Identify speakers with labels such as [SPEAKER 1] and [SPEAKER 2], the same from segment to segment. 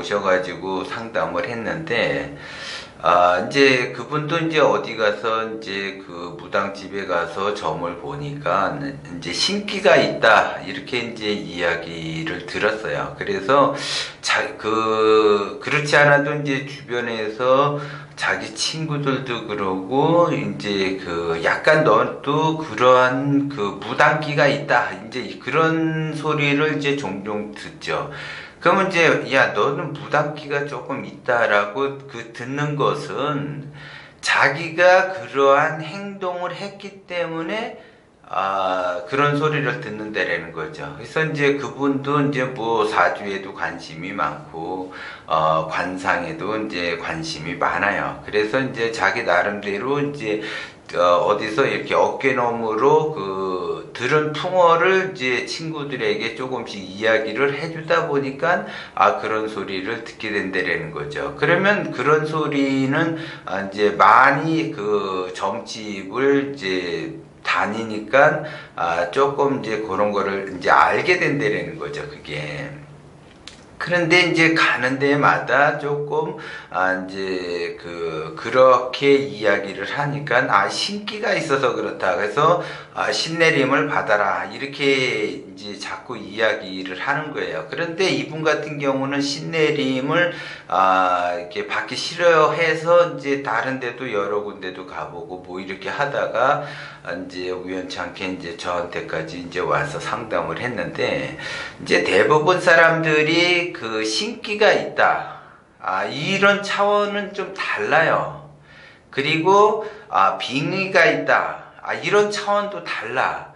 [SPEAKER 1] 모셔가지고 상담을 했는데, 이제 그분도 이제 어디 가서 이제 그 무당집에 가서 점을 보니까 이제 신기가 있다, 이렇게 이제 이야기를 들었어요. 그래서 그렇지 않아도 이제 주변에서 자기 친구들도 그러고, 이제 약간 너도 그러한 무당기가 있다, 이제 그런 소리를 이제 종종 듣죠. 그러면 이제, 야, 너는 무당기가 조금 있다라고 듣는 것은 자기가 그러한 행동을 했기 때문에 그런 소리를 듣는다라는 거죠. 그래서 이제 그분도 이제 뭐 사주에도 관심이 많고, 관상에도 이제 관심이 많아요. 그래서 이제 자기 나름대로 이제 어디서 이렇게 어깨너머로 들은 풍어를 이제 친구들에게 조금씩 이야기를 해주다 보니까 그런 소리를 듣게 된다라는 거죠. 그러면 그런 소리는 이제 많이 점집을 이제 다니니까 조금 이제 그런 거를 이제 알게 된다라는 거죠, 그게. 그런데 이제 가는 데마다 조금 이제 그렇게 이야기를 하니까 신기가 있어서 그렇다, 그래서 신내림을 받아라, 이렇게 이제 자꾸 이야기를 하는 거예요. 그런데 이분 같은 경우는 신내림을 이렇게 받기 싫어해서 이제 다른 데도 여러 군데도 가보고 뭐 이렇게 하다가 이제 우연찮게 이제 저한테까지 이제 와서 상담을 했는데, 이제 대부분 사람들이 신기가 있다, 이런 차원은 좀 달라요. 그리고 빙의가 있다, 이런 차원도 달라.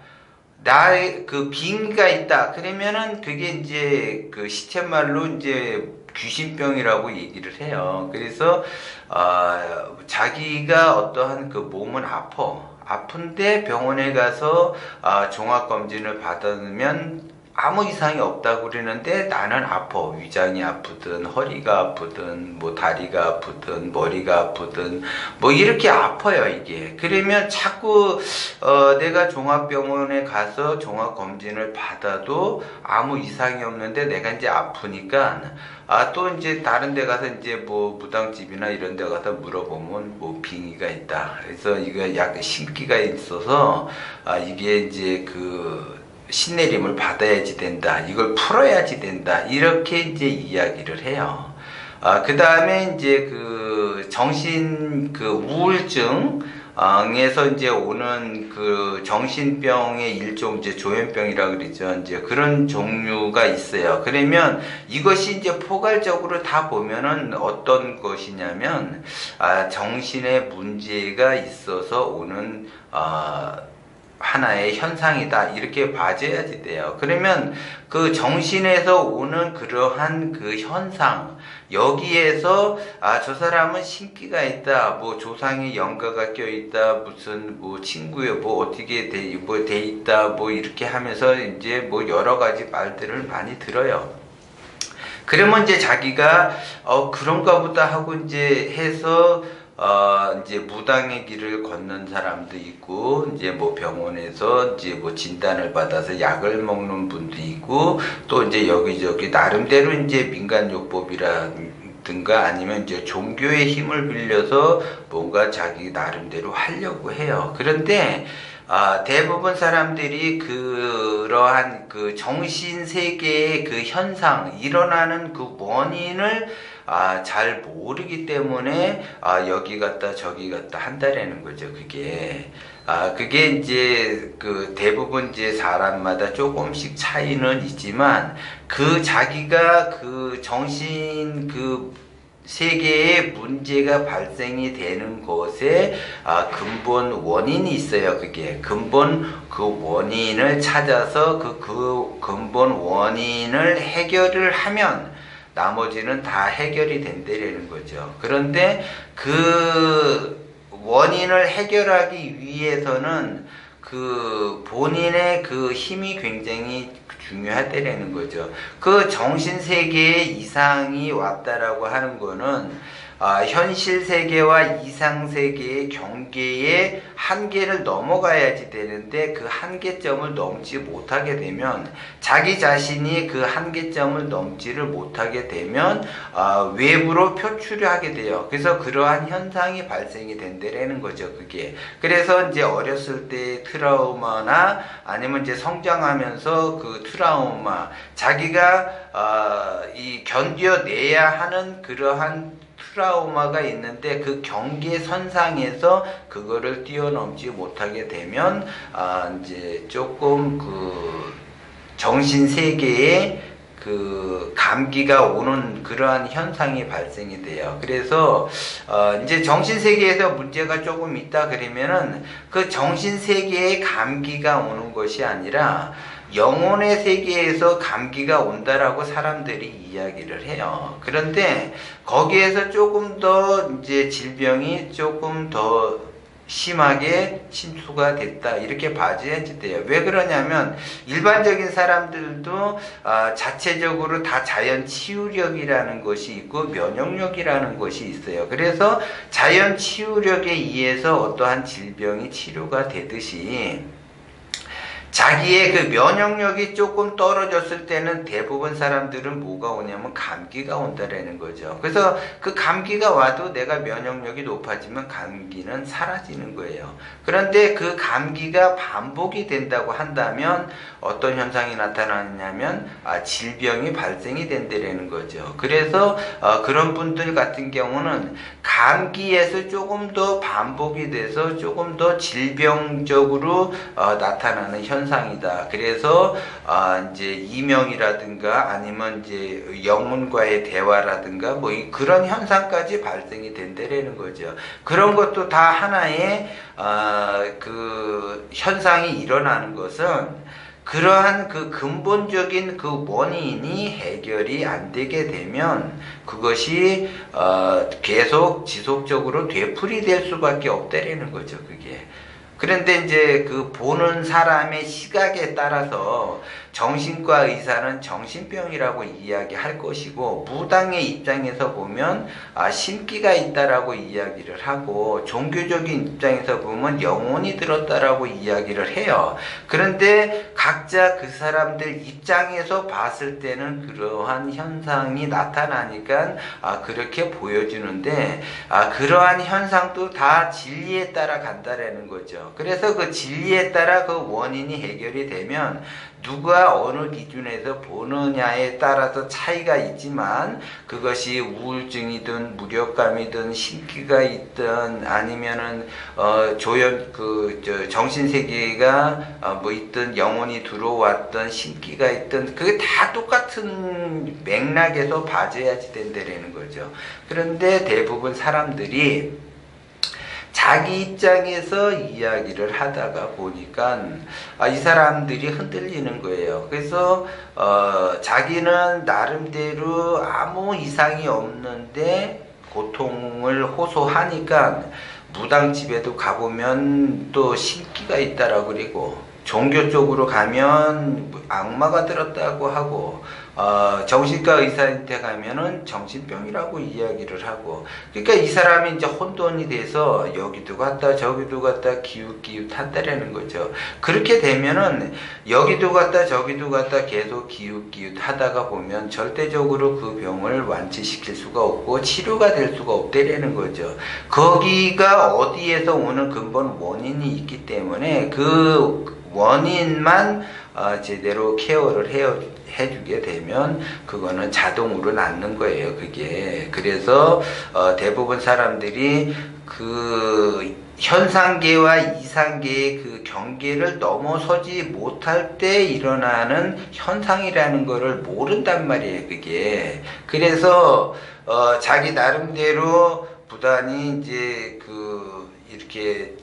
[SPEAKER 1] 나의 빙의가 있다 그러면은 그게 이제 시쳇말로 이제 귀신병이라고 얘기를 해요. 그래서 자기가 어떠한 몸은 아픈데 병원에 가서 종합검진을 받으면 아무 이상이 없다고 그러는데 나는 아파. 위장이 아프든 허리가 아프든 뭐 다리가 아프든 머리가 아프든 뭐 이렇게 아파요, 이게. 그러면 자꾸 내가 종합병원에 가서 종합검진을 받아도 아무 이상이 없는데 내가 이제 아프니까 또 이제 다른 데 가서 이제 뭐 무당집이나 이런 데 가서 물어보면 뭐 빙의가 있다, 그래서 이거 약간 신기가 있어서 이게 이제 신내림을 받아야지 된다, 이걸 풀어야지 된다, 이렇게 이제 이야기를 해요. 그 다음에 이제 정신 우울증 에서 이제 오는 정신병의 일종, 이제 조현병이라 그러죠. 이제 그런 종류가 있어요. 그러면 이것이 이제 포괄적으로 다 보면은 어떤 것이냐면, 정신에 문제가 있어서 오는, 하나의 현상이다, 이렇게 봐줘야지 돼요. 그러면 정신에서 오는 그러한 현상, 여기에서 저 사람은 신기가 있다, 뭐 조상의 영가가 껴있다, 무슨 뭐 친구에 뭐 어떻게 돼 있다, 뭐 이렇게 하면서 이제 뭐 여러 가지 말들을 많이 들어요. 그러면 이제 자기가 그런가 보다 하고 이제 해서 이제 무당의 길을 걷는 사람도 있고, 이제 뭐 병원에서 이제 뭐 진단을 받아서 약을 먹는 분도 있고, 또 이제 여기저기 나름대로 이제 민간요법이라든가 아니면 이제 종교의 힘을 빌려서 뭔가 자기 나름대로 하려고 해요. 그런데 대부분 사람들이 그러한 정신세계의 현상, 일어나는 원인을 잘 모르기 때문에 여기 갔다 저기 갔다 한다라는 거죠. 그게 이제 대부분 이제 사람마다 조금씩 차이는 있지만, 자기가 정신 세계에 문제가 발생이 되는 것에 근본 원인이 있어요. 그게 근본 원인을 찾아서 근본 원인을 해결을 하면 나머지는 다 해결이 된다는 거죠. 그런데 원인을 해결하기 위해서는 본인의 힘이 굉장히 중요하다라는 거죠. 정신세계에 이상이 왔다라고 하는 거는 현실 세계와 이상 세계의 경계의 한계를 넘어가야지 되는데 그 한계점을 넘지 못하게 되면 자기 자신이 그 한계점을 넘지를 못하게 되면 외부로 표출을 하게 돼요. 그래서 그러한 현상이 발생이 된다라는 거죠. 그게. 그래서 이제 어렸을 때 트라우마나 아니면 이제 성장하면서 그 트라우마 자기가 이 견뎌내야 하는 그러한 트라우마가 있는데 그 경계선상에서 그거를 뛰어넘지 못하게 되면 이제 조금 그 정신세계에 그 감기가 오는 그러한 현상이 발생이 돼요. 그래서 이제 정신세계에서 문제가 조금 있다 그러면은 그 정신세계에 감기가 오는 것이 아니라 영혼의 세계에서 감기가 온다라고 사람들이 이야기를 해요. 그런데 거기에서 조금 더 이제 질병이 조금 더 심하게 침투가 됐다 이렇게 봐줘야지 돼요. 왜 그러냐면 일반적인 사람들도 자체적으로 다 자연 치유력이라는 것이 있고 면역력이라는 것이 있어요. 그래서 자연 치유력에 의해서 어떠한 질병이 치료가 되듯이 자기의 그 면역력이 조금 떨어졌을 때는 대부분 사람들은 뭐가 오냐면 감기가 온다라는 거죠. 그래서 그 감기가 와도 내가 면역력이 높아지면 감기는 사라지는 거예요. 그런데 그 감기가 반복이 된다고 한다면 어떤 현상이 나타나냐면 질병이 발생이 된다라는 거죠. 그래서 그런 분들 같은 경우는 감기에서 조금 더 반복이 돼서 조금 더 질병적으로 나타나는 현상이다. 그래서 이제 이명이라든가 아니면 이제 영혼과의 대화라든가 뭐 그런 현상까지 발생이 된다라는 거죠. 그런 것도 다 하나의 그 현상이 일어나는 것은 그러한 그 근본적인 그 원인이 해결이 안 되게 되면 그것이 계속 지속적으로 되풀이될 수밖에 없다라는 거죠. 그게. 그런데 이제 그 보는 사람의 시각에 따라서 정신과 의사는 정신병이라고 이야기할 것이고 무당의 입장에서 보면 신기가 있다라고 이야기를 하고 종교적인 입장에서 보면 영혼이 들었다라고 이야기를 해요. 그런데 각자 그 사람들 입장에서 봤을 때는 그러한 현상이 나타나니까 그렇게 보여주는데 그러한 현상도 다 진리에 따라 간다라는 거죠. 그래서 그 진리에 따라 그 원인이 해결이 되면 누가 어느 기준에서 보느냐에 따라서 차이가 있지만 그것이 우울증이든 무력감이든 신기가 있든 아니면은 정신세계가 뭐 있든 영혼이 들어왔든 신기가 있든 그게 다 똑같은 맥락에서 봐줘야지 된다라는 거죠. 그런데 대부분 사람들이 자기 입장에서 이야기를 하다가 보니까 이 사람들이 흔들리는 거예요. 그래서 자기는 나름대로 아무 이상이 없는데 고통을 호소하니까 무당집에도 가보면 또 신기가 있다라고 그러고 종교 쪽으로 가면 악마가 들었다고 하고 정신과 의사한테 가면은 정신병이라고 이야기를 하고 그러니까 이 사람이 이제 혼돈이 돼서 여기도 갔다 저기도 갔다 기웃기웃한다라는 거죠. 그렇게 되면은 여기도 갔다 저기도 갔다 계속 기웃기웃하다가 보면 절대적으로 그 병을 완치시킬 수가 없고 치료가 될 수가 없다라는 거죠. 거기가 어디에서 오는 근본 원인이 있기 때문에 그 원인만 제대로 케어를 해주게 되면 그거는 자동으로 낫는 거예요. 그게. 그래서 대부분 사람들이 그 현상계와 이상계의 그 경계를 넘어서지 못할 때 일어나는 현상이라는 거를 모른단 말이에요. 그게. 그래서 자기 나름대로 부단히 이제 그 이렇게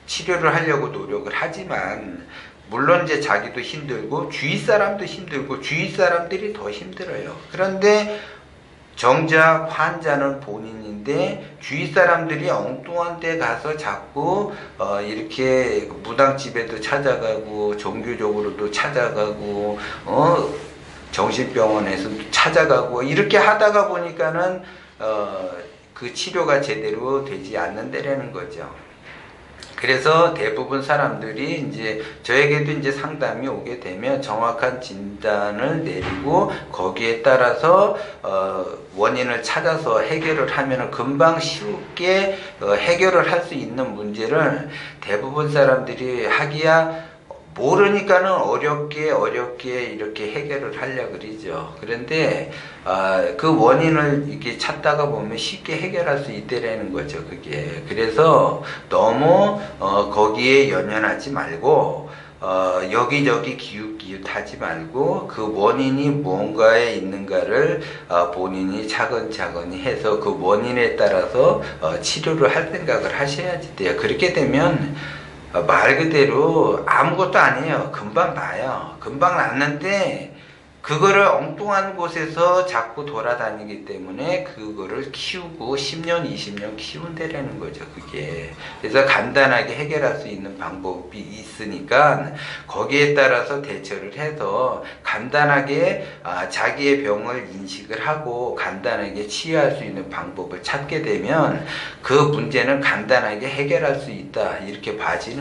[SPEAKER 1] 치료를 하려고 노력을 하지만 물론 이제 자기도 힘들고 주위 사람도 힘들고 주위 사람들이 더 힘들어요. 그런데 정작 환자는 본인인데 주위 사람들이 엉뚱한 데 가서 자꾸 이렇게 무당집에도 찾아가고 종교적으로도 찾아가고 정신병원에서도 찾아가고 이렇게 하다가 보니까는 그 치료가 제대로 되지 않는다라는 거죠. 그래서 대부분 사람들이 이제 저에게도 이제 상담이 오게 되면 정확한 진단을 내리고 거기에 따라서 원인을 찾아서 해결을 하면 금방 쉽게 해결을 할 수 있는 문제를 대부분 사람들이 하기야 모르니까는 어렵게 이렇게 해결을 하려고 그러죠. 그런데 그 원인을 이렇게 찾다가 보면 쉽게 해결할 수 있다라는 거죠. 그게. 그래서 너무 거기에 연연하지 말고 여기저기 기웃기웃하지 말고 그 원인이 뭔가에 있는가를 본인이 차근차근히 해서 그 원인에 따라서 치료를 할 생각을 하셔야지 돼요. 그렇게 되면 말 그대로 아무것도 아니에요. 금방 나요. 금방 낫는데 그거를 엉뚱한 곳에서 자꾸 돌아다니기 때문에 그거를 키우고 10년, 20년 키운다라는 거죠. 그게. 그래서 간단하게 해결할 수 있는 방법이 있으니까 거기에 따라서 대처를 해서 간단하게 자기의 병을 인식을 하고 간단하게 치유할 수 있는 방법을 찾게 되면 그 문제는 간단하게 해결할 수 있다. 이렇게 봐지는